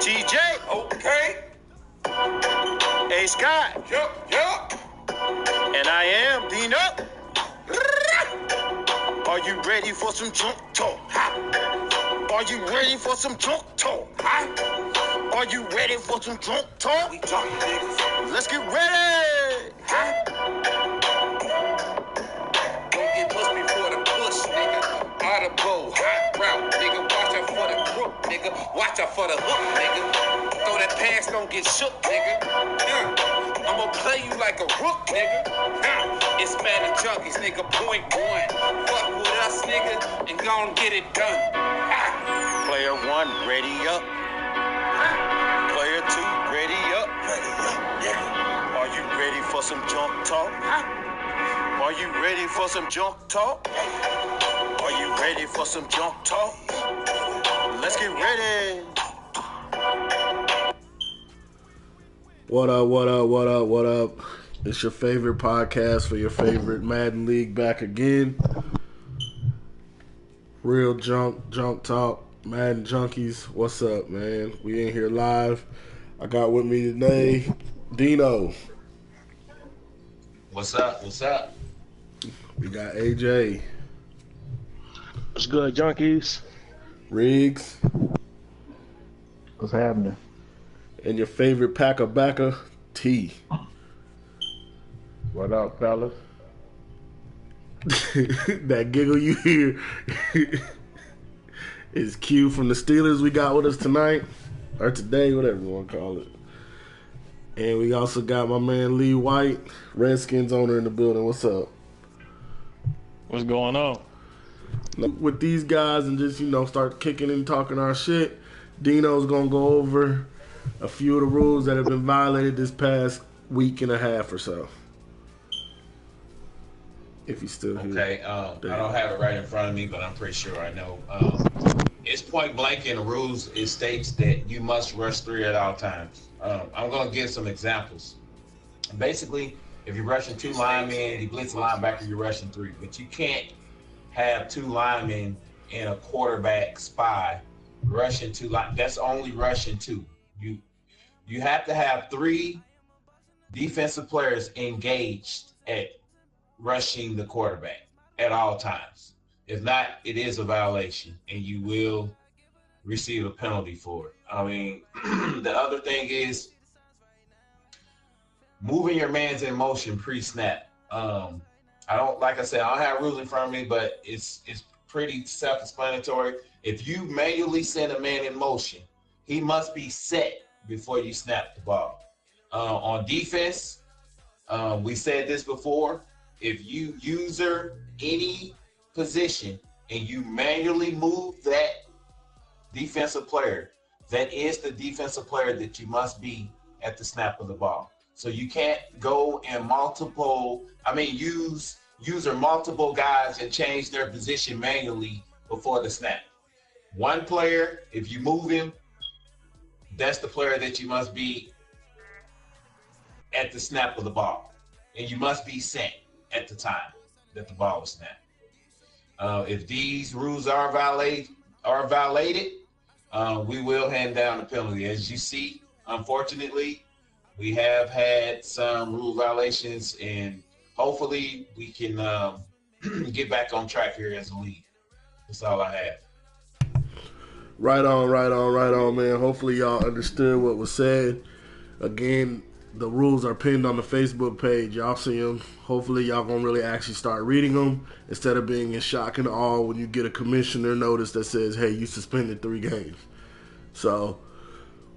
TJ. Okay. A Scott. Yup. And I am Dino. Are you ready for some junk talk? Are you ready for some junk talk? Are you ready for some junk talk? We talking niggas. Let's get ready. Don't get pushed before the push, nigga. Audible, hot route, nigga. Watch out for the crook, nigga. Watch out for the hook, nigga. Throw that pass, don't get shook, nigga. Yeah. I'ma play you like a rook, nigga. It's mad and junkies, nigga. Point one. Fuck with us, nigga, and gon' get it done. Player one, ready up. Player two, ready up. Nigga. Are you ready for some junk talk? Are you ready for some junk talk? Are you ready for some junk talk? Let's get ready. What up? It's your favorite podcast for your favorite Madden League back again. RealJunk, Junk Talk, Madden Junkies. What's up, man? We in here live. I got with me today Dino. What's up? We got AJ. What's good, junkies? Riggs. What's happening? And your favorite Packer T. What up, fellas? That giggle you hear is Q from the Steelers we got with us tonight. Or today, whatever you want to call it. And we also got my man Lee White, Redskins owner in the building. What's up? What's going on? With these guys and just, start kicking and talking our shit, Dino's going to go over a few of the rules that have been violated this past week and a half or so. If he's still here. Okay, I don't have it right in front of me, but I'm pretty sure I know. It's point blank in the rules. It states that you must rush 3 at all times. I'm going to give some examples. Basically, if you're rushing 2 linemen, you blitz a linebacker, you're rushing 3. But you can't have 2 linemen and a quarterback spy rushing 2 line. That's only rushing 2. You have to have 3 defensive players engaged at rushing the quarterback at all times. If not, it is a violation, and you will receive a penalty for it. I mean, the other thing is moving your man's in motion pre-snap. I don't have rules in front of me, but it's pretty self-explanatory. If you manually send a man in motion, he must be set before you snap the ball. On defense, we said this before. If you user any position and you manually move that defensive player, that is the defensive player that you must be at the snap of the ball. So you can't go and use multiple guys and change their position manually before the snap. One player, if you move him, that's the player that you must be at the snap of the ball. And you must be set at the time that the ball was snapped. If these rules are violated, we will hand down a penalty. As you see, unfortunately, we have had some rule violations, and hopefully we can get back on track here as a league. That's all I have. Right on, man. Hopefully y'all understood what was said. Again, the rules are pinned on the Facebook page. Y'all see them. Hopefully y'all gonna really actually start reading them instead of being in shock and awe when you get a commissioner notice that says, hey, you suspended 3 games. So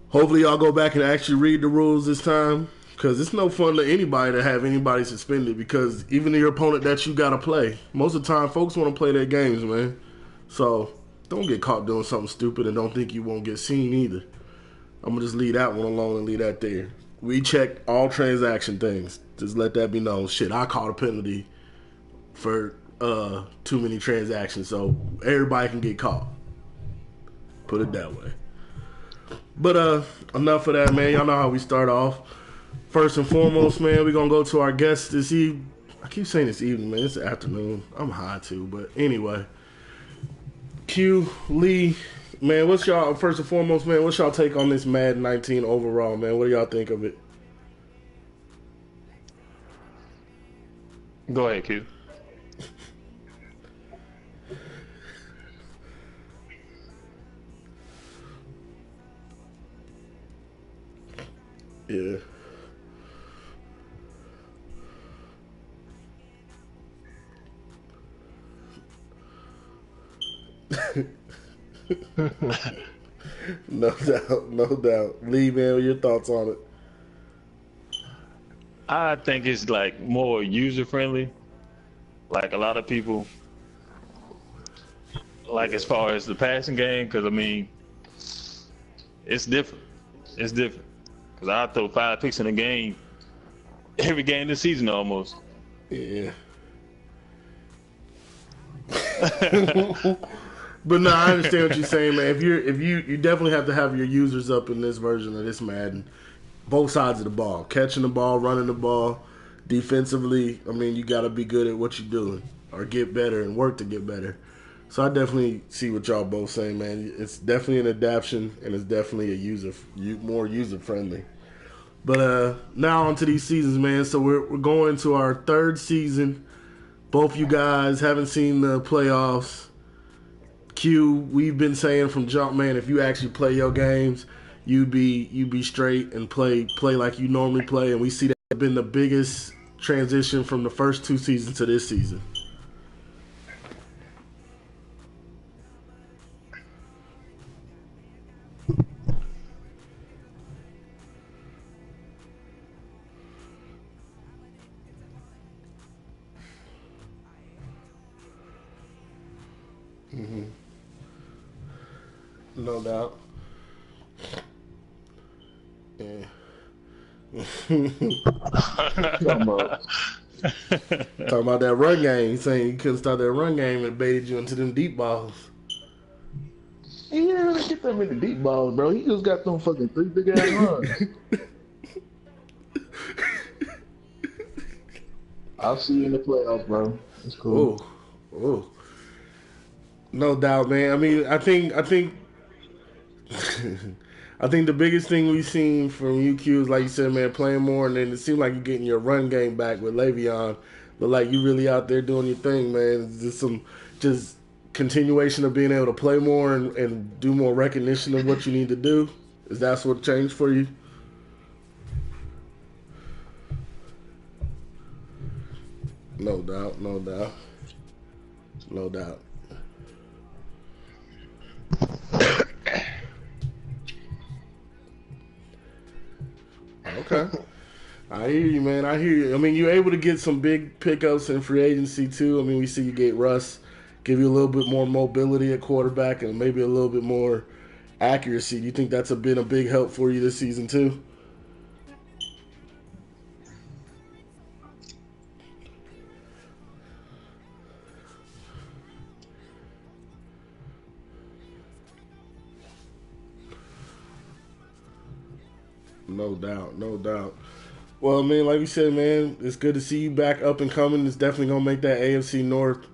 hopefully y'all go back and actually read the rules this time, because it's no fun to anybody to have anybody suspended, because even your opponent that you got to play, most of the time folks want to play their games, man. So don't get caught doing something stupid and don't think you won't get seen either. I'm going to just leave that one alone and leave that there. We check all transaction things. Just let that be known. Shit, I caught a penalty for too many transactions, so everybody can get caught. Put it that way. But enough of that, man. Y'all know how we start off. First and foremost, man, we're going to go to our guest this evening. I keep saying this evening, man. It's afternoon. I'm high too, but anyway. Q, Lee, Man, what's y'all first and foremost, man? What's y'all take on this Madden 19 overall, man? What do y'all think of it? Go ahead, Q. Yeah. No doubt, no doubt. Lee, man, what your thoughts on it? I think it's like more user friendly. Like a lot of people, like as far as the passing game, because I mean, it's different. It's different. Because I throw 5 picks in a game every game this season almost. Yeah. But no, I understand what you're saying, man. If you definitely have to have your users up in this version of this Madden, both sides of the ball, catching the ball, running the ball, defensively. I mean, you got to be good at what you're doing or get better and work to get better. So I definitely see what y'all both saying, man. It's definitely an adaptation and it's definitely more user friendly. But now on to these seasons, man. So we're going to our third season. Both you guys haven't seen the playoffs. Q, we've been saying from jump, man, if you actually play your games, you be straight and play like you normally play, and we see that been the biggest transition from the first 2 seasons to this season. Mm-hmm. No doubt. Yeah. Talking about that run game. He's saying you couldn't start that run game and baited you into them deep balls. He didn't really get that many deep balls, bro. He just got them fucking 3 big ass runs. I'll see you in the playoffs, bro. It's cool. Oh. No doubt, man. I mean, I think I think the biggest thing we've seen from UQ is, like you said, man, playing more, and then it seemed like you're getting your run game back with Le'Veon. But like you really out there doing your thing, man. It's just some continuation of being able to play more and do more recognition of what you need to do. Is that what changed for you? No doubt, no doubt. No doubt. Okay. I hear you, man. I hear you. I mean, you're able to get some big pickups in free agency, too. I mean, we see you get Russ, give you a little bit more mobility at quarterback and maybe a little bit more accuracy. Do you think that's been a big help for you this season, too? No doubt, no doubt. Well, I mean, like we said, man, it's good to see you back up and coming. It's definitely going to make that AFC North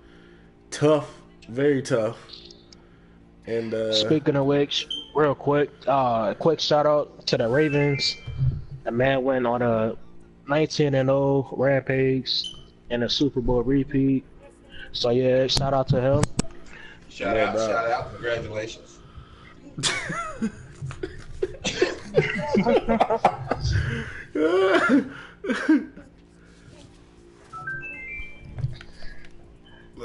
tough, very tough. And speaking of which, real quick shout out to the Ravens. The man went on a 19-0 rampage and a Super Bowl repeat. So yeah, shout out to him. Shout out, congratulations.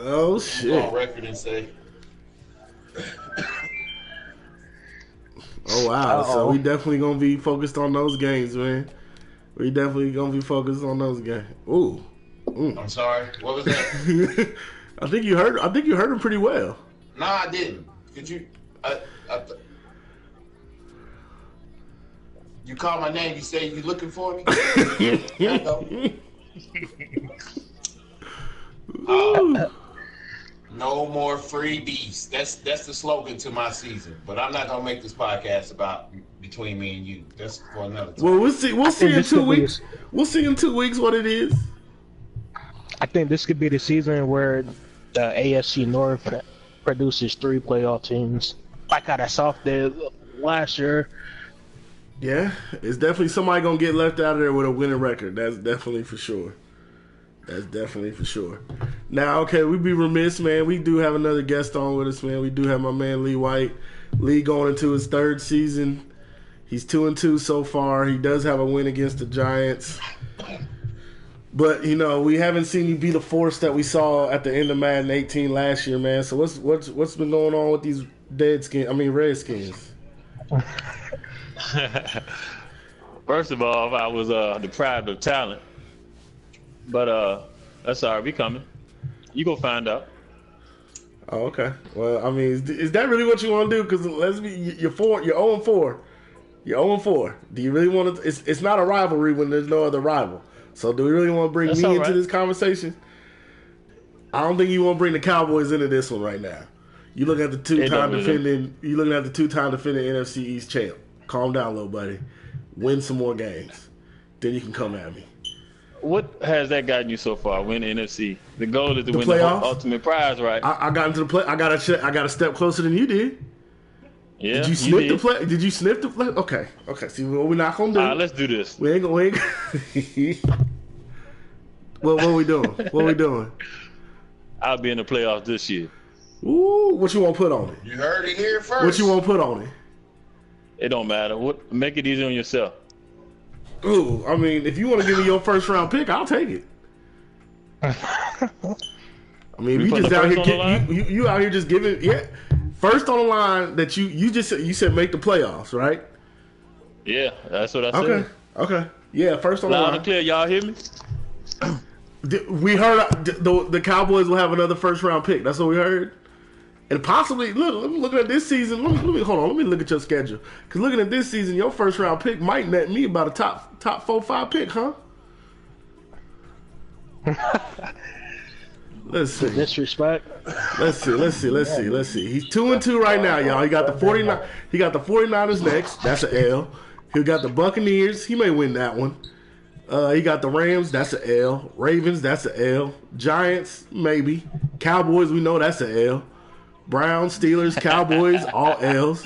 Oh shit! Go on record and say. Oh wow! Uh-oh. So we definitely gonna be focused on those games, man. We definitely gonna be focused on those games. Ooh. I'm sorry. What was that? I think you heard him pretty well. No, I didn't. Could you? You call my name. You say you looking for me. No more freebies. That's the slogan to my season. But I'm not gonna make this podcast about between me and you. That's for another time. Well, we'll see. We'll see in 2 weeks. We'll see in 2 weeks what it is. I think this could be the season where the AFC North produces 3 playoff teams. like how that soft did last year. Yeah, it's definitely somebody gonna get left out of there with a winning record. That's definitely for sure. That's definitely for sure. Now, okay, we'd be remiss, man. We do have another guest on with us, man. We do have my man Lee White. Lee going into his third season. He's 2-2 so far. He does have a win against the Giants. But, you know, we haven't seen you be the force that we saw at the end of Madden 18 last year, man. So what's been going on with these Redskins? First of all, I was deprived of talent. But that's all right. We coming. You go find out. Oh, okay. Well, I mean, is that really what you want to do? Because you're 0-4. You're 0-4. Do you really want to? It's not a rivalry when there's no other rival. So do we really want to bring me into this conversation? I don't think you want to bring the Cowboys into this one right now. You looking at the two-time defending NFC East champ. Calm down, little buddy. Win some more games. Then you can come at me. What has that gotten you so far? Win NFC. The goal is to win playoffs? The ultimate prize, right? I got into the play. I got a step closer than you did. Yeah. Did you sniff the play? Did you sniff the play? Okay. See what we're not gonna do. Let's do this. We ain't gonna. What are we doing? What are we doing? I'll be in the playoffs this year. Ooh, what you want to put on it? You heard it here first. What you want to put on it? It don't matter. Make it easy on yourself. Ooh, I mean, if you want to give me your first round pick, I'll take it. I mean, if you just out here, you out here just giving, first on the line that you said make the playoffs, right? Yeah, that's what I said. Okay, yeah, first on the line. Loud and clear, y'all hear me? We heard the Cowboys will have another first round pick. That's what we heard. And possibly, looking at this season, let me hold on. Let me look at your schedule. Because looking at this season, your first round pick might net me about a top 4-5 pick, huh? Let's see. Disrespect. Let's see. He's 2-2 right now, y'all. He got the 49. He got the 49ers next. That's an L. He got the Buccaneers. He may win that one. He got the Rams. That's an L. Ravens. That's an L. Giants, maybe. Cowboys. We know that's an L. Browns, Steelers, Cowboys, all L's.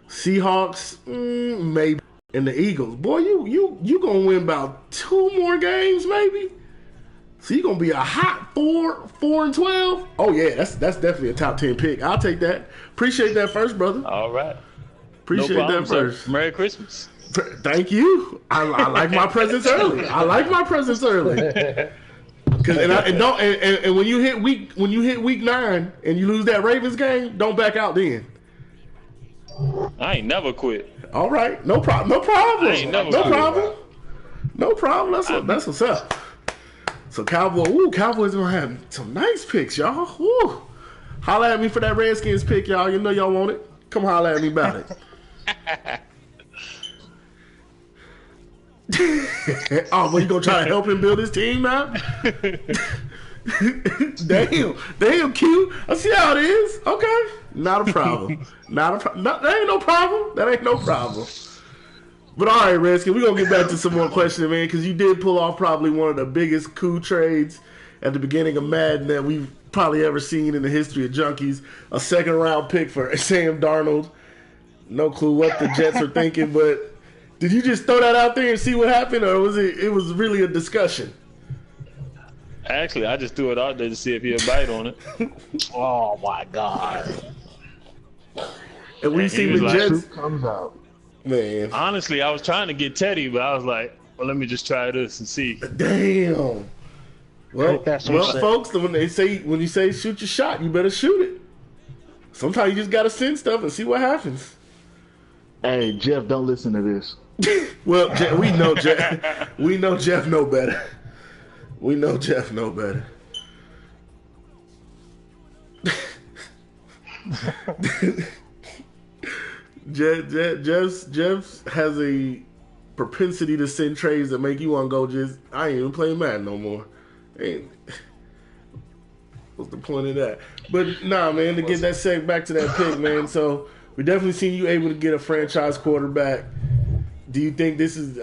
Seahawks, maybe. And the Eagles. Boy, you gonna win about 2 more games, maybe. So you gonna be a hot 4-12. Oh yeah, that's definitely a top 10 pick. I'll take that. Appreciate that first, brother. All right. Appreciate no problem, that first. Sir. Merry Christmas. Thank you. I like my presents early. And when you hit week 9 and you lose that Ravens game, don't back out then. I ain't never quit. All right, no problem. No problem. That's what's up. So Cowboys gonna have some nice picks, y'all. Woo. Holla at me for that Redskins pick, y'all. You know y'all want it. Come holla at me about it. Oh, well, you gonna try to help him build his team now? Damn, Q. I see how it is. Okay, not a problem. That ain't no problem. But all right, Redskin, we're gonna get back to some more questions, man, because you did pull off probably one of the biggest coup trades at the beginning of Madden that we've probably ever seen in the history of Junkies. A 2nd round pick for Sam Darnold. No clue what the Jets are thinking, but did you just throw that out there and see what happened, or was it was really a discussion? Actually, I just threw it out there to see if he'll bite on it. Oh my God! And we see the Jets Truth comes out. Man, honestly, I was trying to get Teddy, but I was like, well, let me just try this and see. Damn. Well, folks, when you say shoot your shot, you better shoot it. Sometimes you just gotta send stuff and see what happens. Hey, Jeff, don't listen to this. Well, we know Jeff. We know Jeff know better. Jeff has a propensity to send trades that make you want to go I ain't even playing Madden no more. What's the point of that? But nah, man, to get that seg back to that pick, man. So we definitely seen you able to get a franchise quarterback. Do you think this is,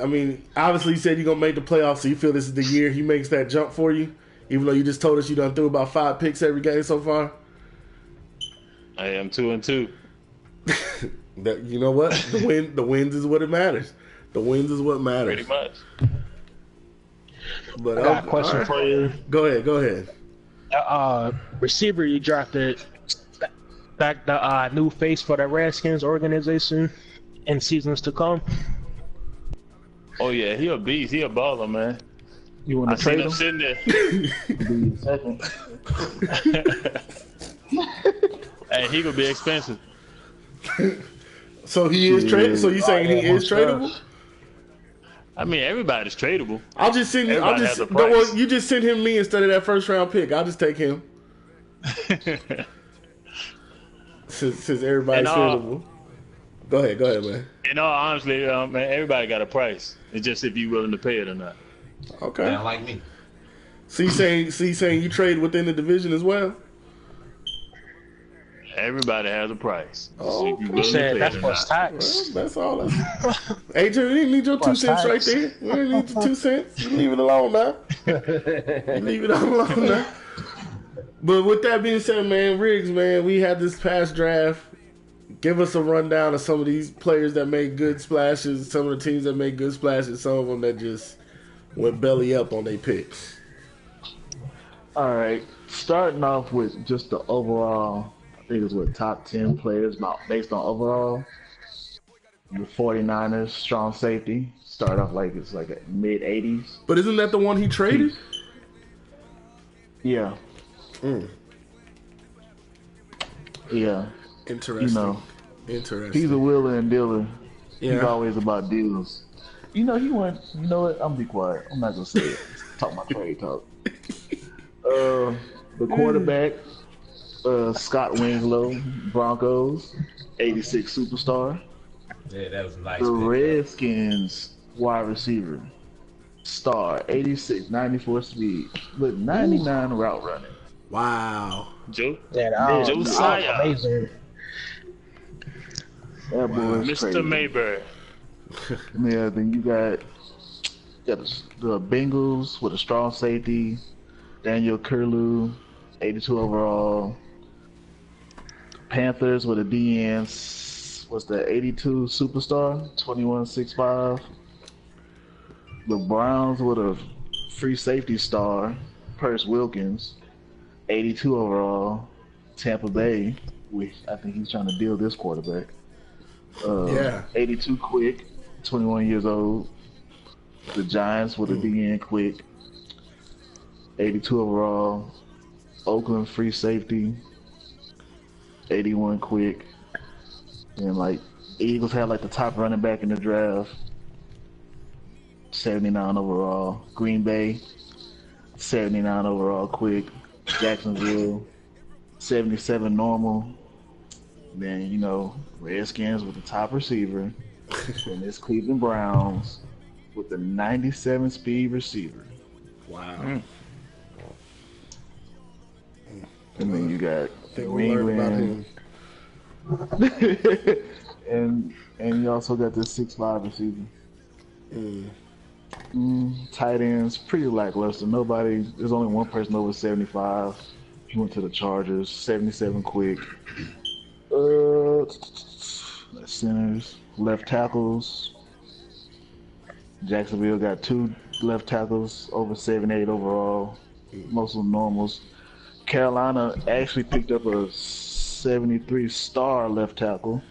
obviously you said you're going to make the playoffs, so you feel this is the year he makes that jump for you, even though you just told us you done threw about 5 picks every game so far? I am 2-2. That, you know what? The wins is what it matters. The wins is what matters. Pretty much. But I got a question for you. Go ahead. Receiver you drafted back the new face for the Redskins organization in seasons to come. Oh yeah, he a beast. He a baller, man. You want I to seen trade him him? sitting there. Be second. Hey, he gonna be expensive. So he is tradable. So you saying he is tradable? I mean, everybody's tradable. I'll just send. Everybody has a price. You just send him me instead of that first round pick. I'll just take him. Since everybody's tradable. Go ahead, man. In all honesty, man, everybody got a price. It's just if you willing to pay it or not. Okay. Man like me. So you saying you trade within the division as well? Everybody has a price. Oh, If you You willing to said pay that's it or what's not. tax. Well, that's all. AJ, we didn't need your 2 cents right there. We didn't need your 2 cents. You leave it alone now. You leave it alone now. But with that being said, man, Riggs, man, we had this past draft. Give us a rundown of some of these players that made good splashes, some of the teams that made good splashes, some of them that just went belly up on their picks. All right, starting off with just the overall, I think it was top 10 players based on overall. The 49ers, strong safety, start off like it's like a mid-80s. But isn't that the one he traded? Yeah. Yeah. Interesting. You know, Interesting. he's a wheeler and dealer. Yeah. He's always about deals. You know, he went, you know what? I'm gonna be quiet. I'm not gonna say it. Talk my trade talk. The quarterback, Scott Winslow, Broncos, 86 superstar. Yeah, that was a nice. The pick. Redskins wide receiver, star, 86, 94 speed, with 99 route running. Wow. Joe? Yeah, that Joe was Sire. amazing. That boy is Mr. crazy. Mayberry. Yeah, then you got the Bengals with a strong safety, Daniel Curlew, 82 overall. Panthers with a DN, was the 82 superstar, 21.65. The Browns with a free safety star, Purse Wilkins, 82 overall. Tampa Bay, which I think he's trying to deal this quarterback. Yeah. 82 quick, 21 years old. The Giants with a DN quick, 82 overall. Oakland free safety, 81 quick. And like Eagles had like the top running back in the draft, 79 overall. Green Bay, 79 overall quick. Jacksonville, 77 normal. Then, you know, Redskins with the top receiver. And it's Cleveland Browns with the 97 speed receiver. Wow. And then you got I think we learned about him. and you also got the 6'5" receiver. Tight ends, pretty lackluster. There's only one person over 75. He went to the Chargers, 77 quick. Centers, left tackles. Jacksonville got 2 left tackles over 7'8" overall. Most of them normals. Carolina actually picked up a 73 star left tackle.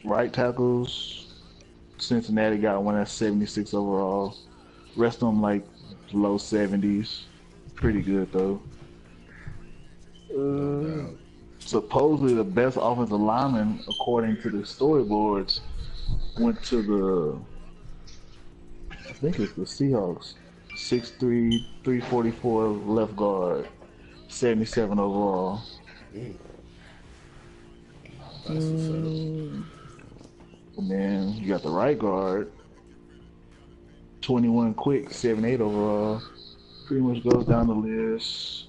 Right tackles, Cincinnati got one at 76 overall. Rest of them like low 70s. Pretty good though. Supposedly the best offensive lineman, according to the storyboards, went to I think it's the Seahawks. 6'3", 344 left guard, 77 overall. And then you got the right guard, 21 quick, 78 overall. Pretty much goes down the list.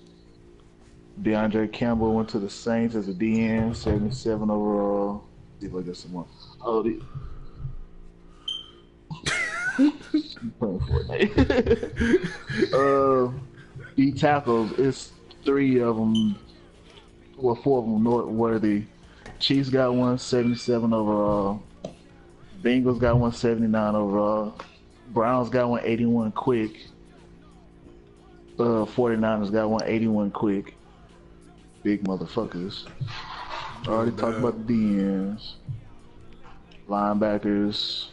DeAndre Campbell went to the Saints as a DN, 77 overall. See if I get some more. Oh, playing Fortnite. D tackles, it's 3 of them well, 4 of them noteworthy. Chiefs got 177 overall. Bengals got 179 overall. Browns got 181 quick. 49ers got 181 quick. Big motherfuckers. Already talked about the DNs. Linebackers.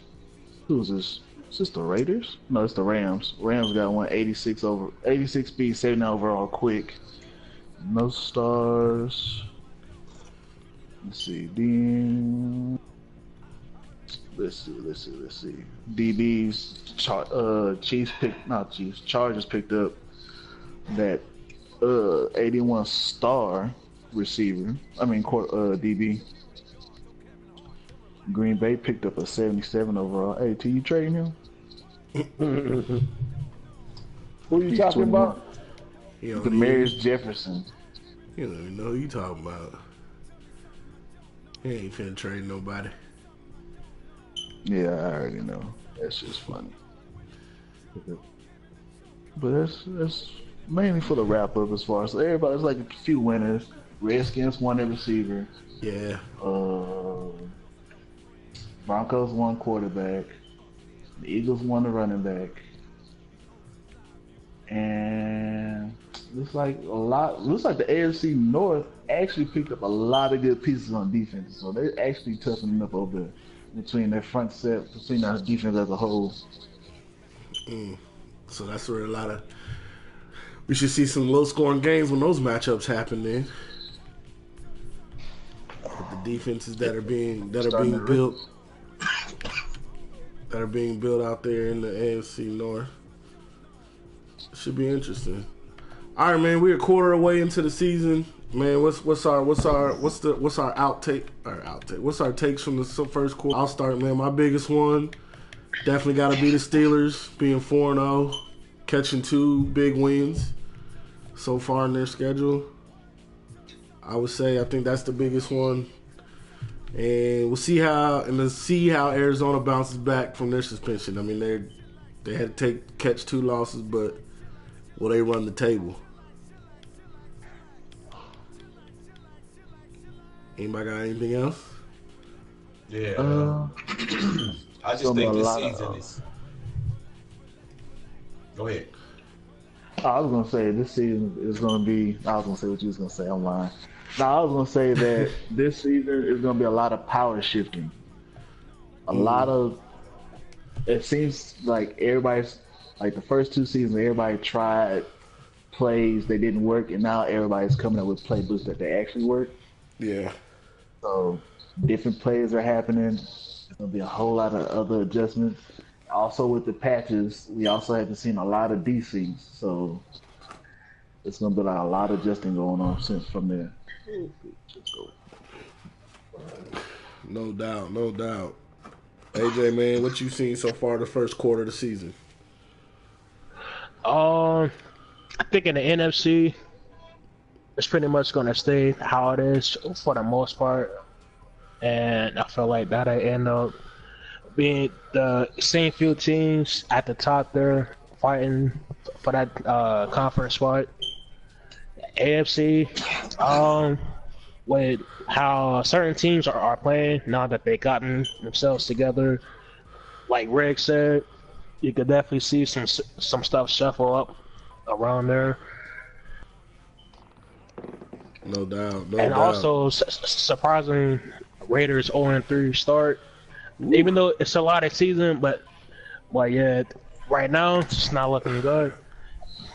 Who's this? Is this the Raiders? No, it's the Rams. Rams got 186 over 86 speed, 79 overall quick. No stars. Let's see. Then let's see. DBs. Chargers picked up that 81 star receiver. DB. Green Bay picked up a 77 overall. Hey, T, you trading him? Who are you talking about? Demarius Jefferson. You don't even know who you talking about. He ain't finna trade nobody. Yeah, I already know. That's just funny. But that's mainly for the wrap up as far as everybody's like a few winners. Redskins won their receiver. Yeah. Broncos won quarterback. The Eagles won the running back. And looks like the AFC North actually picked up a lot of good pieces on defense. So they're actually toughening up over there between their front set, between our defense as a whole. So that's where we should see some low scoring games when those matchups happen then. With the defenses that are being built out there in the AFC North. Should be interesting. All right, man. We're a quarter away into the season, man. What's our outtake? What's our takes from the first quarter? I'll start, man. My biggest one definitely got to be the Steelers being 4-0, catching 2 big wins so far in their schedule. I would say I think that's the biggest one, and we'll see how Arizona bounces back from their suspension. I mean, they had to catch 2 losses, but will they run the table? Anybody got anything else? Yeah. I just think this season is. Go ahead. I was gonna say this season is gonna be. I was gonna say what you was gonna say. I'm lying. No, I was gonna say that this season is gonna be a lot of power shifting. A lot of. It seems like everybody's like the first 2 seasons. Everybody tried plays they didn't work, and now everybody's coming up with playbooks that they actually work. Yeah. So different plays are happening. There's gonna be a whole lot of other adjustments. Also with the patches, we also have seen a lot of DCs. So it's gonna be like a lot of adjusting going on from there. No doubt. AJ, man, what you seen so far the first quarter of the season? I think in the NFC, it's pretty much going to stay how it is for the most part. And I feel like that'll end up being the same few teams at the top there fighting for that conference spot. AFC, with how certain teams are playing now that they've gotten themselves together, like Greg said, you could definitely see some stuff shuffle up around there. No doubt. And also, surprising Raiders 0-3 start. Ooh. Even though it's a lot of season, but yeah, right now it's not looking good.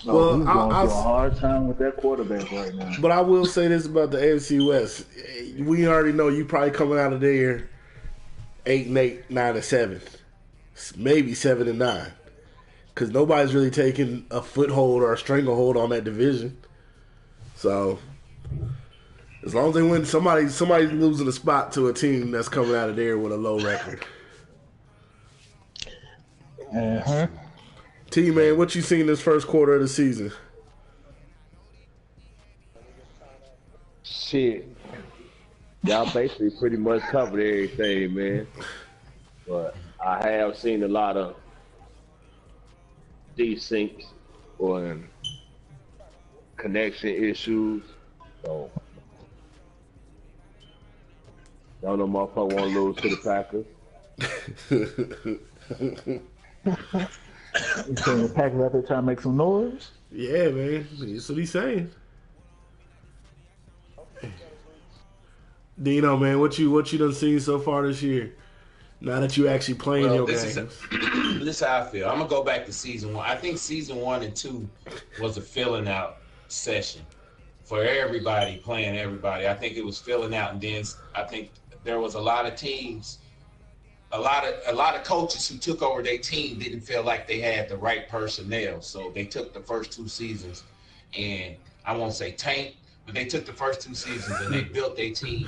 Well, he's going through a hard time with that quarterback right now. But I will say this about the AFC West: we already know you probably coming out of there 8-8, 9-7, maybe 7-9, because nobody's really taking a foothold or a stranglehold on that division. So as long as they win, somebody's losing a spot to a team that's coming out of there with a low record. T, man, what you seen this first quarter of the season? Shit. Y'all basically pretty much covered everything, man. But I have seen a lot of desyncs or connection issues. So Y'all know motherfucker want to lose to the Packers. You saying the Packers out there trying to make some noise? Yeah, man. That's what he's saying. Dino, man, what you done seen so far this year? Now that you actually playing your games. This is how I feel. I'm gonna go back to season 1. I think season 1 and 2 was a filling out session for everybody playing everybody. I think it was filling out, and then I think there was a lot of teams, a lot of coaches who took over their team didn't feel like they had the right personnel, so they took the first 2 seasons, and I won't say tank, but they took the first 2 seasons and they built their team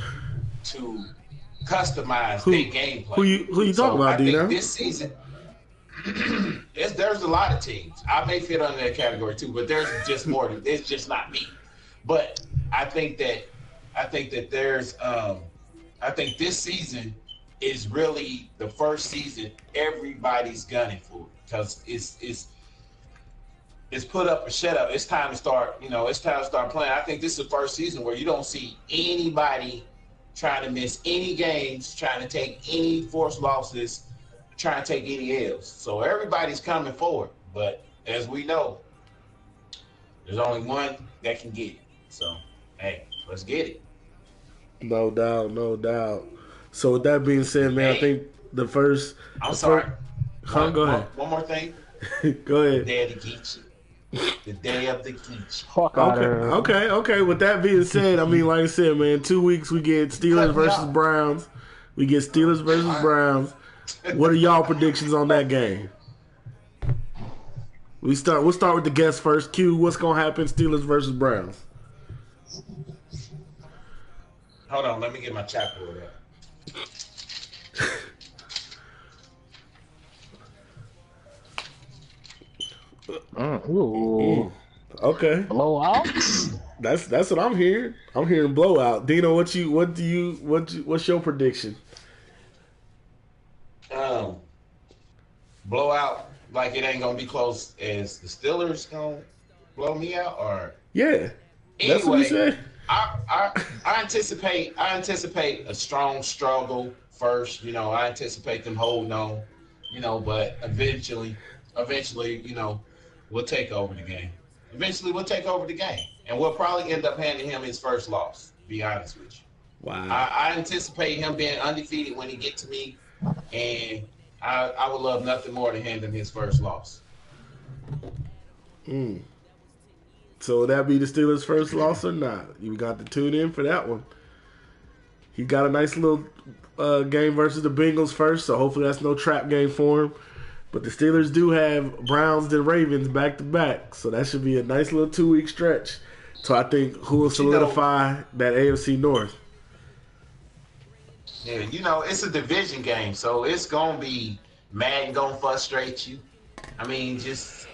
to customize their gameplay. Who you talking about, Dino? I think this season, there's a lot of teams. I may fit under that category too, but there's just more. It's just not me. But I think that there's I think this season is really the first season everybody's gunning for, because it's put up or shut up. It's time to start. It's time to start playing. I think this is the first season where you don't see anybody trying to miss any games, trying to take any forced losses, trying to take any L's. So everybody's coming forward. But as we know, there's only one that can get it. So, hey, let's get it. No doubt, no doubt. So with that being said, man, I think the first... I'm sorry. Go ahead. One more thing. Go ahead. Daddy Geechee. The day of the Geechee. Okay. With that being said, I mean, like I said, man, 2 weeks we get Steelers versus Browns. We get Steelers versus Browns. What are y'all predictions on that game? We'll start with the guest first. Q, what's gonna happen? Steelers versus Browns. Hold on, let me get my chalkboard up. Ooh. Okay. Blowouts? That's what I'm hearing. I'm hearing blowout. Dino, what's your prediction? Blowout, like it ain't gonna be close as the Steelers gonna blow me out, or yeah. That's what he said. I anticipate a strong struggle first. I anticipate them holding on. But eventually, we'll take over the game. And we'll probably end up handing him his first loss, to be honest with you. Wow. I anticipate him being undefeated when he gets to me, and I would love nothing more to hand him his first loss. So would that be the Steelers' first loss or not? You got to tune in for that one. He got a nice little game versus the Bengals first, so hopefully that's no trap game for him. But the Steelers do have Browns and Ravens back-to-back, so that should be a nice little 2-week stretch. So I think who will solidify that AFC North. Yeah, it's a division game, so it's going to be Madden going to frustrate you. I mean, just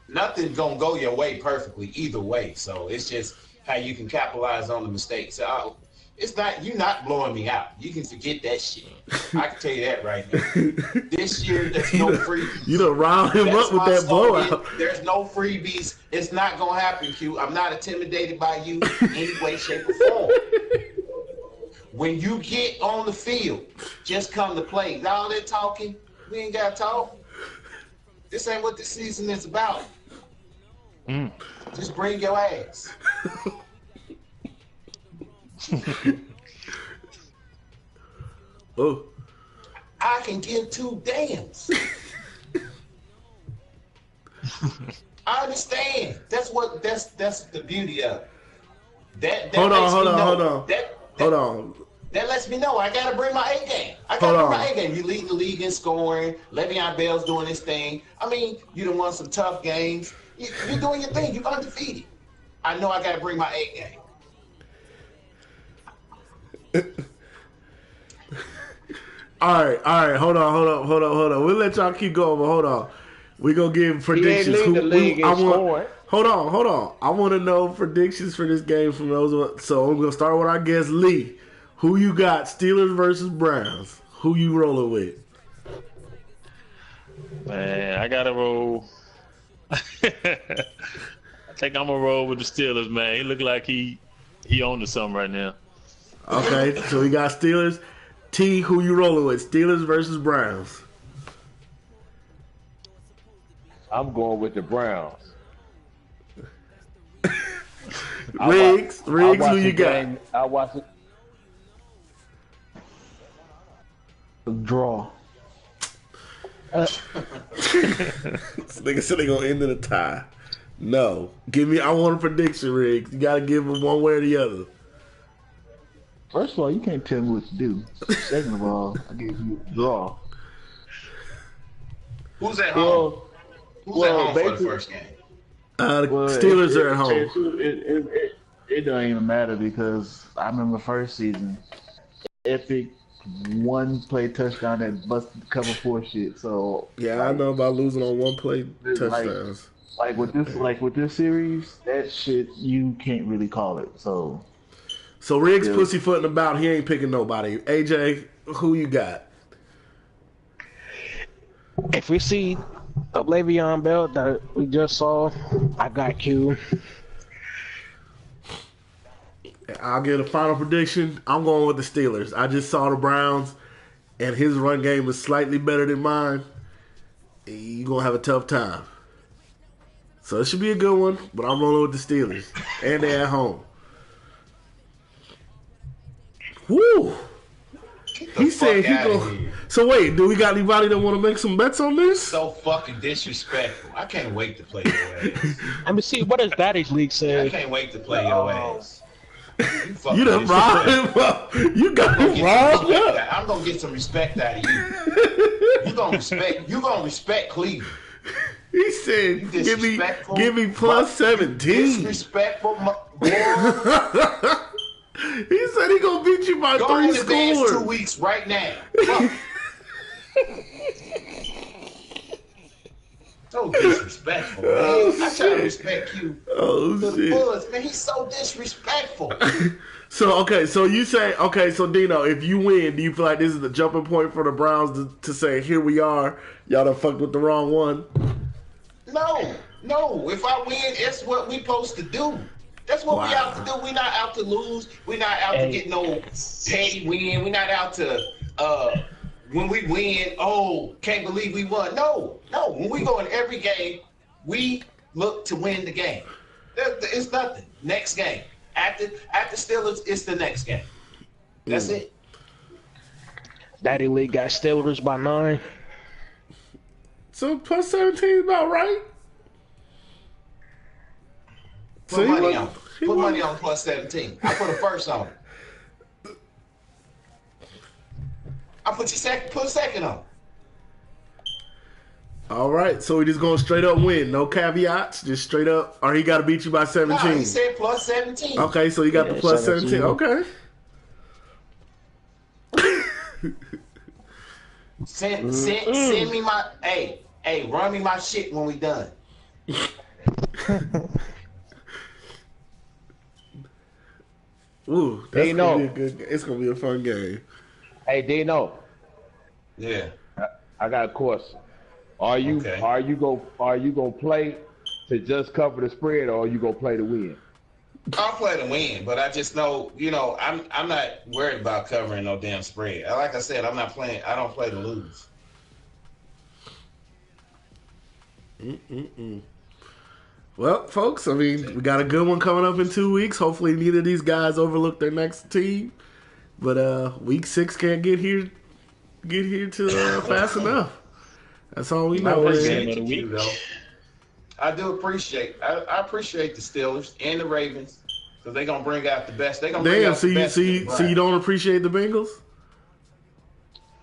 nothing's going to go your way perfectly either way, so it's just how you can capitalize on the mistakes. You're not blowing me out. You can forget that shit. I can tell you that right now. This year, there's no freebies. You done riled him up with that blowout. There's no freebies. It's not going to happen, Q. I'm not intimidated by you in any way, shape, or form. When you get on the field, just come to play. All that talking, we ain't got to talk. This ain't what the season is about. Just bring your ass. Oh, I can give 2 damns. I understand. That's the beauty of it. Hold on. That lets me know I gotta bring my A game. I gotta bring my A game. You lead the league in scoring. Le'Veon Bell's doing his thing. I mean, you done won some tough games. You're doing your thing. You're undefeated. I know I gotta bring my A game. All right. Hold on. We'll let y'all keep going, but hold on. We're gonna give predictions. Hold on. I want to know predictions for this game from those. So I'm gonna start with our guest Lee. Who you got? Steelers versus Browns. Who you rolling with? Man, I gotta roll. I think I'm gonna roll with the Steelers, man. He look like he on to something right now. Okay, so we got Steelers. T, who you rolling with? Steelers versus Browns. I'm going with the Browns. Riggs, who you got? I watch it. Draw. This nigga said they gonna end in a tie. No. I want a prediction, Riggs. You gotta give them one way or the other. First of all, you can't tell me what to do. Second of all, I gave you a draw. Who's at home? Who's at home for the first game? The Steelers are at home. It don't even matter because I remember first season, epic one-play touchdown that busted cover 4 shit. So yeah, I know about losing on one-play touchdowns. Like with this series, that shit you can't really call it. So Riggs pussyfooting about. He ain't picking nobody. AJ, who you got? If we see a Le'Veon Bell that we just saw, I got Q. I'll get a final prediction. I'm going with the Steelers. I just saw the Browns, and his run game is slightly better than mine. You're going to have a tough time. So it should be a good one, but I'm rolling with the Steelers. And they're at home. Woo! He said he go. So wait, do we got anybody that want to make some bets on this? So fucking disrespectful. I can't wait to play your ass. Let me see, what does Daddy's League say? I can't wait to play your ass. You done robbed him up. You got him robbed up. I'm gonna get some respect out of you. You gonna respect Cleveland. He said, "Give me plus 17." Disrespectful, boy. He said he gonna beat you by 3 scores. 2 weeks right now. So disrespectful, man. I try to respect you. Oh shit, Bullets, man. He's so disrespectful. So you say, so Dino, if you win, do you feel like this is the jumping point for the Browns to say, here we are, y'all done fucked with the wrong one? No. If I win, it's what we supposed to do. That's what we out to do. We not out to lose. We not out to get no petty win. We not out to when we win, can't believe we won. No. When we go in every game, we look to win the game. It's nothing. Next game. After Steelers, it's the next game. That's it. Daddy League got Steelers by 9. So plus 17 is about right. Put money on plus 17. I put a first on it. I put a second on. All right, so we just going straight up win, no caveats, just straight up. Or he got to beat you by 17. No, he said plus 17. Okay, so you got the plus 17. Okay. Send me my run me my shit when we done. Ooh, that's gonna be a good. It's gonna be a fun game. Hey, Dino. Yeah. I got a question. Are you gonna play to just cover the spread, or are you gonna play to win? I'll play to win, but I just know, I'm not worried about covering no damn spread. Like I said, I'm not playing. I don't play to lose. Well, folks, I mean, we got a good one coming up in 2 weeks. Hopefully, neither of these guys overlook their next team. But week 6 can't get here to fast enough. That's all we know. I do appreciate. I appreciate the Steelers and the Ravens because they're gonna bring out the best. They're gonna bring out the best. So you don't appreciate the Bengals?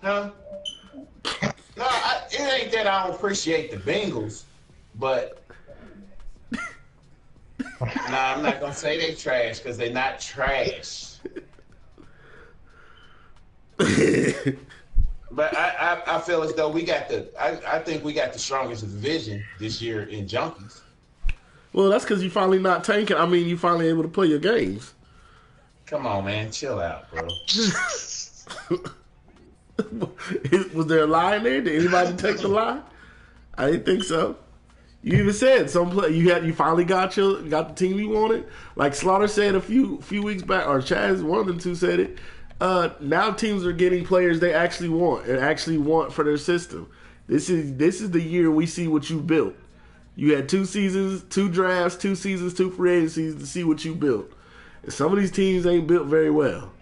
Huh? No, it ain't that I don't appreciate the Bengals, but. Nah, I'm not gonna say they trash because they're not trash. But I feel as though we got I think we got the strongest division this year in Junkies. Well, that's because you finally not tanking. I mean, you finally able to play your games. Come on, man, chill out, bro. Was there a lie in there? Did anybody take the lie? I didn't think so. You even said you finally got the team you wanted. Like Slaughter said a few weeks back, or Chaz, one of them two said it. Now teams are getting players they actually want and actually want for their system. This is the year we see what you built. You had 2 seasons, 2 drafts, 2 seasons, 2 free agencies to see what you built. And some of these teams ain't built very well.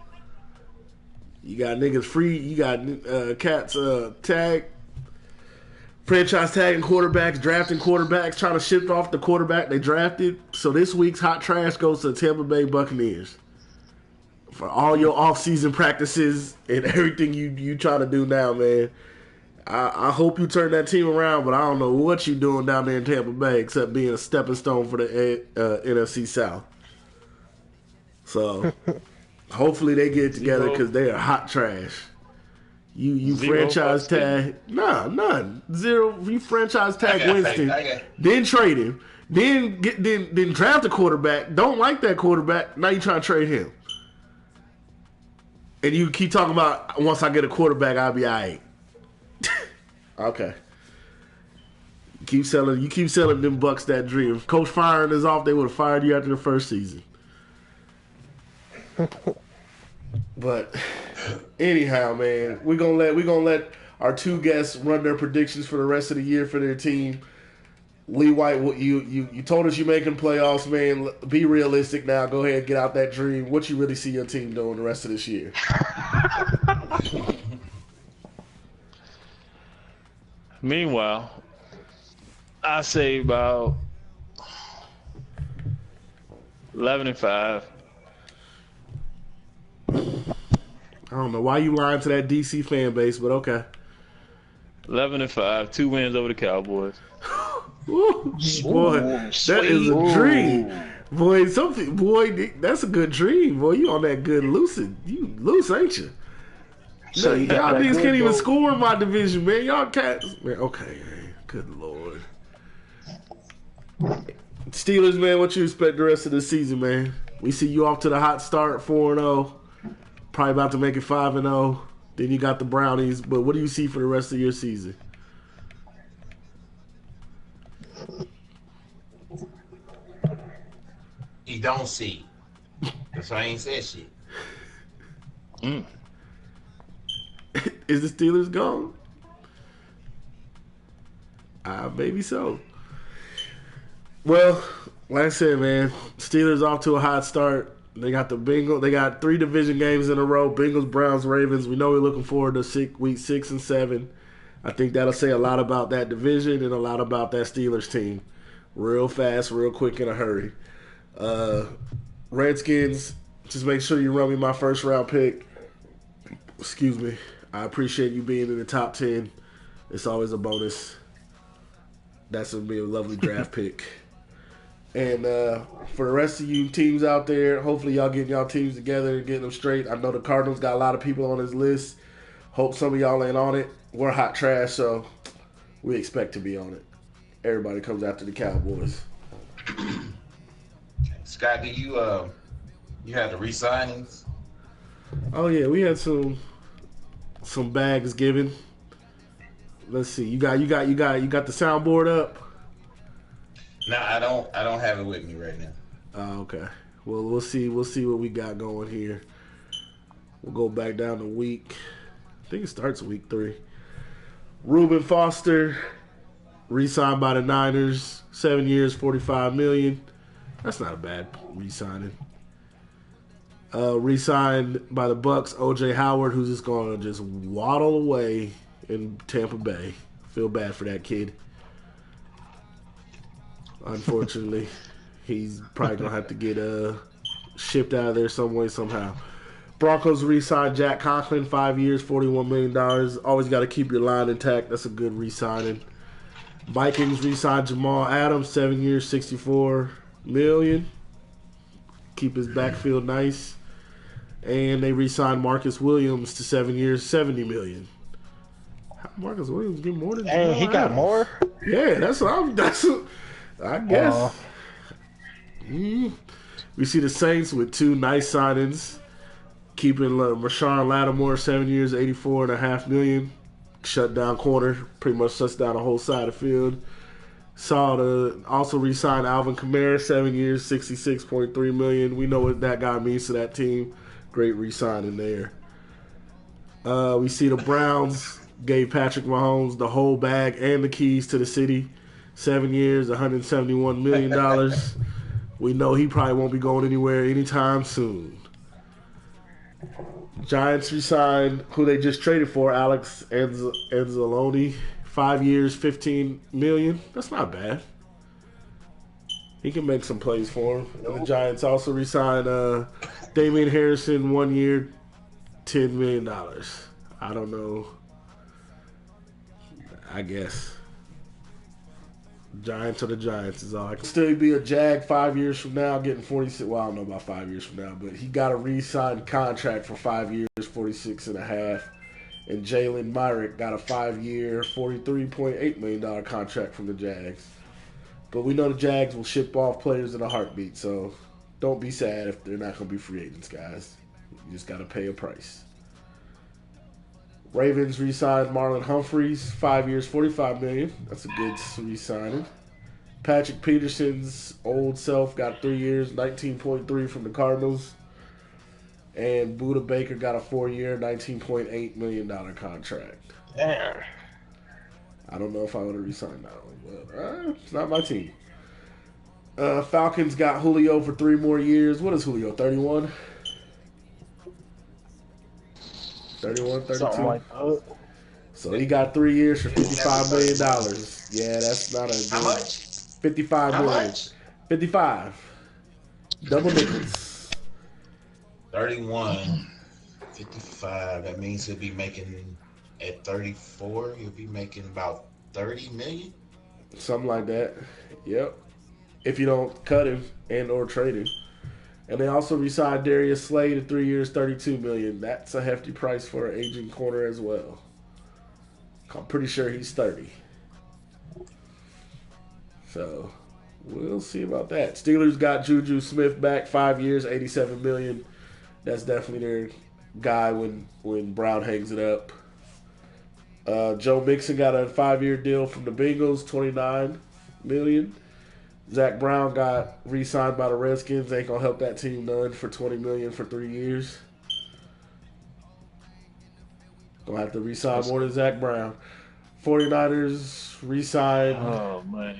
You got niggas free. You got cats franchise tagging quarterbacks, drafting quarterbacks, trying to ship off the quarterback they drafted. So this week's hot trash goes to the Tampa Bay Buccaneers for all your off-season practices and everything you try to do now, man. I hope you turn that team around, but I don't know what you're doing down there in Tampa Bay except being a stepping stone for the NFC South. So hopefully they get it together because they are hot trash. You franchise tag none 0. You franchise tag Winston, then trade him, then draft a quarterback. Don't like that quarterback. Now you trying to trade him, and you keep talking about once I get a quarterback I'll be alright. Okay. You keep selling them Bucks that dream. If Coach firing is off, they would have fired you after the first season. But anyhow, man, we're gonna let our 2 guests run their predictions for the rest of the year for their team. Lee White, you told us you're making playoffs, man. Be realistic now. Go ahead, get out that dream. What you really see your team doing the rest of this year? Meanwhile, I say about 11-5. I don't know why you lying to that DC fan base, but okay. 11-5, 2 wins over the Cowboys. Ooh, boy, that is a dream. Boy, that's a good dream. Boy, you on that good lucid. You loose, ain't you? So y'all niggas can't even score in my division, man. Y'all cats. Man, okay, man. Good Lord. Steelers, man, what you expect the rest of the season, man? We see you off to the hot start, 4-0. Probably about to make it 5-0. Then you got the Brownies. But what do you see for the rest of your season? He don't see. That's why I ain't said shit. Is the Steelers gone? Maybe so. Well, like I said, man, Steelers off to a hot start. They got the Bengals. They got 3 division games in a row. Bengals, Browns, Ravens. We know we're looking forward to week 6 and 7. I think that'll say a lot about that division and a lot about that Steelers team. Real fast, real quick, in a hurry. Redskins, just make sure you run me my first round pick. Excuse me. I appreciate you being in the top 10. It's always a bonus. That's going to be a lovely draft pick. And for the rest of you teams out there, hopefully y'all getting y'all teams together and getting them straight. I know the Cardinals got a lot of people on his list. Hope some of y'all ain't on it. We're hot trash, so we expect to be on it. Everybody comes after the Cowboys. Scott, do you had the re-signings? Oh yeah, we had some bags given. Let's see. You got the soundboard up? No, I don't have it with me right now. Oh, okay. Well, we'll see what we got going here. We'll go back down to week. I think it starts week 3. Reuben Foster, re-signed by the Niners, 7 years, $45 million. That's not a bad re-signing. Re-signed by the Bucks, O.J. Howard, who's just going to just waddle away in Tampa Bay. Feel bad for that kid. Unfortunately, he's probably going to have to get shipped out of there some way, somehow. Broncos re-signed Jack Conklin, 5 years, $41 million. Always got to keep your line intact. That's a good re-signing. Vikings re-signed Jamal Adams, 7 years, $64 million. Keep his backfield nice. And they re-signed Marcus Williams to 7 years, $70 million. How Marcus Williams get more than Jamal And he got Adams? more? Yeah, I guess. We see the Saints with 2 nice signings. Keeping Marshawn Lattimore, 7 years, $84.5 million. Shut down corner, pretty much shuts down the whole side of the field. Also re-signed Alvin Kamara, 7 years, $66.3 million. We know what that guy means to that team. Great re-signing there. We see the Browns gave Patrick Mahomes the whole bag and the keys to the city. 7 years, $171 million. We know he probably won't be going anywhere anytime soon. Giants resigned who they just traded for, Alex Anzalone. 5 years, $15 million. That's not bad. He can make some plays for him. And the Giants also resigned Damian Harrison, 1 year, $10 million. I don't know. I guess. Giants are the Giants is all I can. Still be a Jag 5 years from now, getting 46. Well, I don't know about 5 years from now, but he got a re-signed contract for 5 years, 46 and a half. And Jalen Myrick got a 5 year, $43.8 million contract from the Jags. But we know the Jags will ship off players in a heartbeat, so don't be sad if they're not going to be free agents, guys. You just got to pay a price. Ravens re-signed Marlon Humphreys, 5 years, $45 million. That's a good re-signing. Patrick Peterson's old self got 3 years, $19.3 from the Cardinals. And Buda Baker got a 4 year, $19.8 million contract. Damn. I don't know if I would have re-signed that one, but it's not my team. Falcons got Julio for 3 more years. What is Julio, 31? 31, 32? Something like that. So he got 3 years for $55 million. Yeah, that's not a good. How much? $55 How million. much? 55. Double nickels. 31, 55. That means he'll be making at 34. He'll be making about 30 million. Something like that. Yep. If you don't cut him and or trade him. And they also re-signed Darius Slay to 3 years, $32 million. That's a hefty price for an aging corner as well. I'm pretty sure he's 30. So we'll see about that. Steelers got Juju Smith back, 5 years, $87 million. That's definitely their guy when Brown hangs it up. Joe Mixon got a 5-year deal from the Bengals, $29 million. Zach Brown got re-signed by the Redskins. Ain't gonna help that team none for $20 million for 3 years. Gonna have to re-sign more than Zach Brown. 49ers re-signed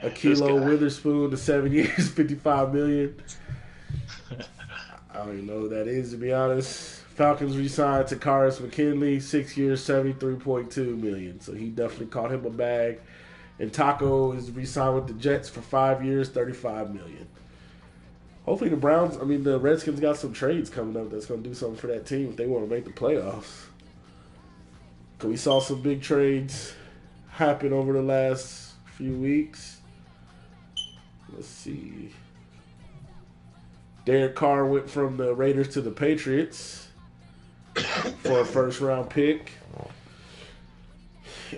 Akilo Witherspoon to 7 years, $55 million. I don't even know who that is, to be honest. Falcons re-signed Takaris McKinley, 6 years, $73.2 million. So he definitely caught him a bag. And Taco is re-signed with the Jets for 5 years, $35 million. Hopefully the Redskins got some trades coming up that's going to do something for that team if they want to make the playoffs. Because we saw some big trades happen over the last few weeks. Let's see. Derek Carr went from the Raiders to the Patriots for a first-round pick.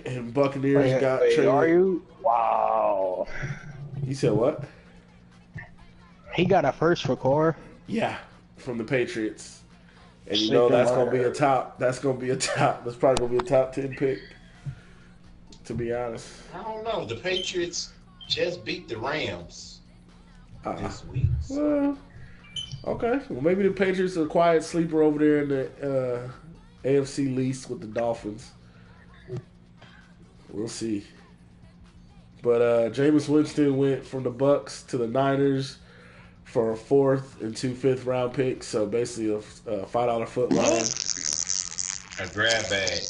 And Buccaneers got traded. Are you? Wow. You said what? He got a first for Carr. Yeah, from the Patriots. And you know that's gonna be a top. That's probably gonna be a top 10 pick. To be honest. I don't know. The Patriots just beat the Rams this week. Well, okay. Well, maybe the Patriots are a quiet sleeper over there in the AFC least with the Dolphins. We'll see. But Jameis Winston went from the Bucks to the Niners for a 4th and 2 5th-round picks. So basically a $5 foot long. A grab bag.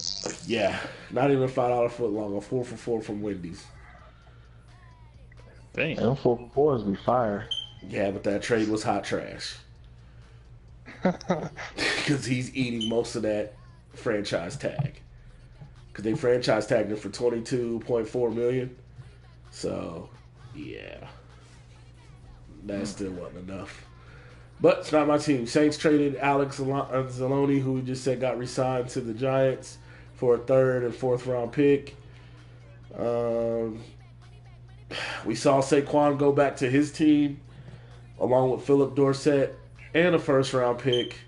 Yeah, not even a $5 foot long. A 4 for 4 from Wendy's. Dang. Them 4 for 4s be fire. Yeah, but that trade was hot trash. Because he's eating most of that franchise tag. Because they franchise tagged him for $22.4 million. So, yeah. That still wasn't enough. But it's not my team. Saints traded Alex Anzalone, who we just said got re-signed to the Giants for a 3rd and 4th round pick. We saw Saquon go back to his team along with Philip Dorsett and a 1st round pick.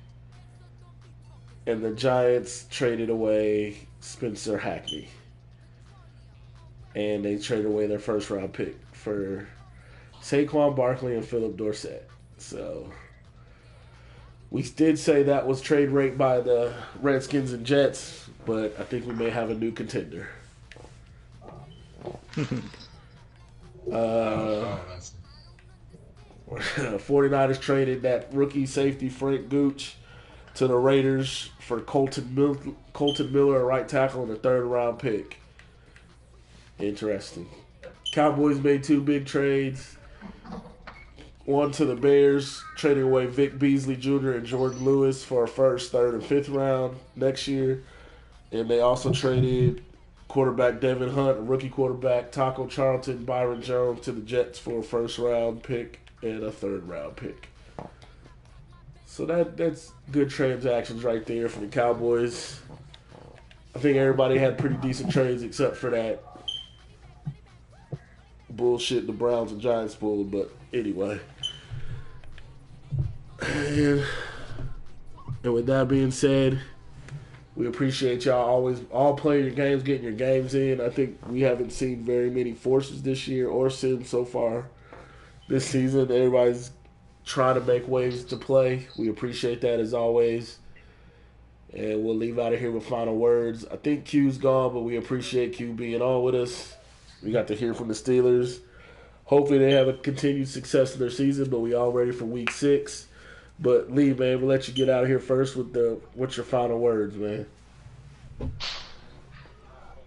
And the Giants traded away Spencer Hackney. And they traded away their 1st round pick for Saquon Barkley and Philip Dorsett. So we did say that was trade rate by the Redskins and Jets. but I think we may have a new contender. 49ers traded that rookie safety Frank Gooch to the Raiders for Colton Miller, a right tackle, and a third-round pick. Interesting. Cowboys made 2 big trades. One to the Bears, trading away Vic Beasley Jr. and Jordan Lewis for a first, third, and fifth round next year. And they also traded quarterback Devin Hunt, a rookie quarterback, Taco Charlton, Byron Jones to the Jets for a first-round pick and a third-round pick. So that's good transactions right there for the Cowboys. I think everybody had pretty decent trades except for that bullshit the Browns and Giants pulled. But anyway. And with that being said, we appreciate y'all always all playing your games, getting your games in. I think we haven't seen very many forces this year or Sims so far this season. Everybody's trying to make waves to play. We appreciate that as always. And we'll leave out of here with final words. I think Q's gone, but we appreciate Q being on with us. We got to hear from the Steelers. Hopefully they have a continued success in their season, but we all ready for week 6. But Lee, man, we'll let you get out of here first with what's your final words, man.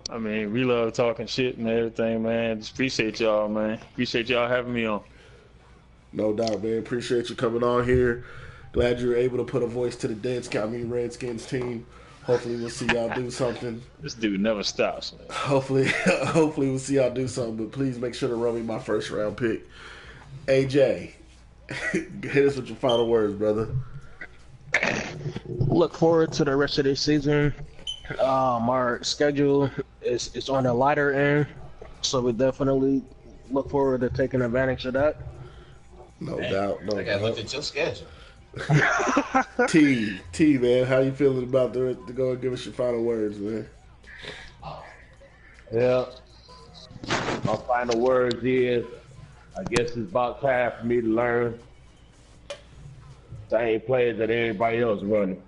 I mean, we love talking shit and everything, man. Just appreciate y'all, man. Appreciate y'all having me on. No doubt, man. Appreciate you coming on here. Glad you were able to put a voice to the Redskins team. Hopefully we'll see y'all do something. This dude never stops, man. Hopefully we'll see y'all do something. But please make sure to run me my first round pick. AJ, hit us with your final words, brother. Look forward to the rest of this season. Our schedule is on the lighter end, so we definitely look forward to taking advantage of that. No doubt. I gotta look at your schedule. T, man, how you feeling about to go and give us your final words, man? Yeah. My final words is, I guess it's about time for me to learn same plays that everybody else running.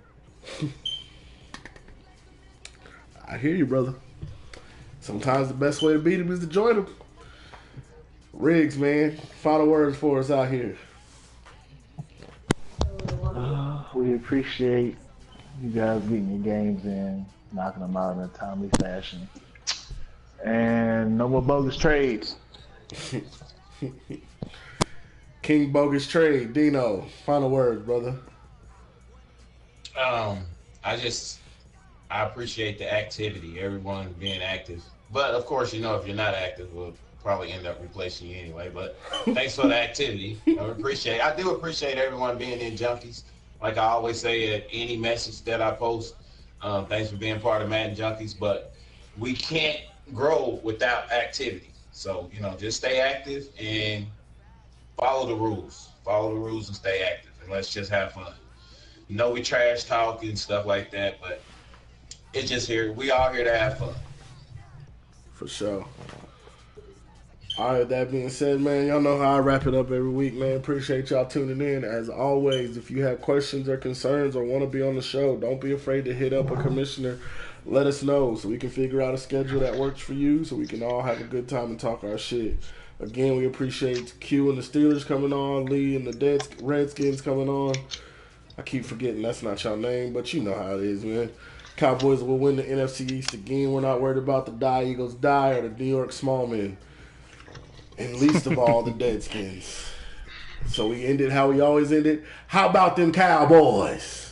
I hear you, brother. Sometimes the best way to beat him is to join him. Riggs, man, final words for us out here. We appreciate you guys getting your games in, knocking them out in a timely fashion. And no more bogus trades. King Bogus Trade, Dino, final words, brother. I appreciate the activity, everyone being active. But of course, if you're not active, we'll probably end up replacing you anyway. But thanks for the activity. I do appreciate everyone being in Junkies. Like I always say at any message that I post, thanks for being part of Madden Junkies. But we can't grow without activity. So, just stay active and follow the rules. Follow the rules and stay active. And let's just have fun. We trash talk and stuff like that, but it's just here. We all here to have fun. For sure. All right, that being said, man, y'all know how I wrap it up every week, man. Appreciate y'all tuning in. As always, if you have questions or concerns or want to be on the show, don't be afraid to hit up a commissioner. Let us know so we can figure out a schedule that works for you so we can all have a good time and talk our shit. Again, we appreciate Q and the Steelers coming on, Lee and the Redskins coming on. I keep forgetting that's not your name, but you know how it is, man. Cowboys will win the NFC East again. We're not worried about the Die Eagles Die or the New York Smallmen. And least of all, the Deadskins. So we ended how we always ended. How about them Cowboys?